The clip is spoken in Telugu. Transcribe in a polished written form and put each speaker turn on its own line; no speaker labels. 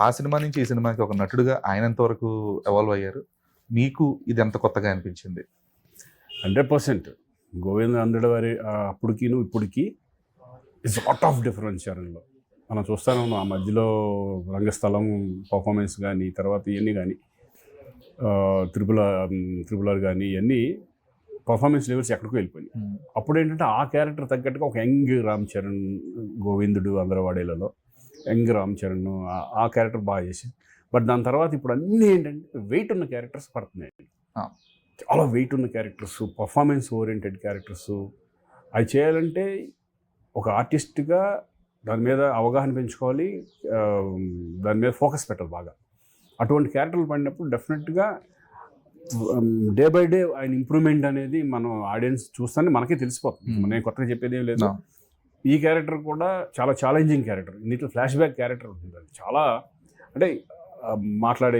ఆ సినిమా నుంచి ఈ సినిమాకి ఒక నటుడుగా ఆయన ఎంతవరకు ఎవాల్వ్ అయ్యారు? మీకు ఇది ఎంత కొత్తగా అనిపించింది?
100% గోవింద్ అందడి వారి అప్పటికిను ఇప్పటికి ఇట్స్ లాట్ ఆఫ్ డిఫరెన్స్ చరణ్లో. మనం చూస్తానే ఉన్నాం ఆ మధ్యలో రంగస్థలం పర్ఫార్మెన్స్ కానీ, తర్వాత ఇవన్నీ కానీ త్రిపుల్ ఆర్ కానీ ఇవన్నీ పర్ఫార్మెన్స్ లెవెల్స్ ఎక్కడికో వెళ్ళిపోయినాయి. అప్పుడు ఏంటంటే ఆ క్యారెక్టర్ తగ్గట్టుగా ఒక యంగ్ రామ్ చరణ్, గోవిందుడు అందరవాడేలలో యంగ్ రామ్ చరణ్ ఆ క్యారెక్టర్ బాగా చేసి. బట్ దాని తర్వాత ఇప్పుడు అన్నీ ఏంటంటే వెయిట్ ఉన్న క్యారెక్టర్స్ పడుతున్నాయి. చాలా వెయిట్ ఉన్న క్యారెక్టర్స్, పర్ఫార్మెన్స్ ఓరియంటెడ్ క్యారెక్టర్స్. అవి చేయాలంటే ఒక ఆర్టిస్ట్గా దాని మీద అవగాహన పెంచుకోవాలి, దాని మీద ఫోకస్ పెట్టాలి బాగా. అటువంటి క్యారెక్టర్లు పడినప్పుడు డెఫినెట్గా డే బై డే ఆయన ఇంప్రూవ్మెంట్ అనేది మనం ఆడియన్స్ చూస్తానే మనకే తెలిసిపోతుంది. నేను కొత్తగా చెప్పేది ఏం లేదు. ఈ క్యారెక్టర్ కూడా చాలా ఛాలెంజింగ్ క్యారెక్టర్. ఇందులో ఫ్లాష్ బ్యాక్ క్యారెక్టర్ ఉంటుంది. అది చాలా అంటే మాట్లాడే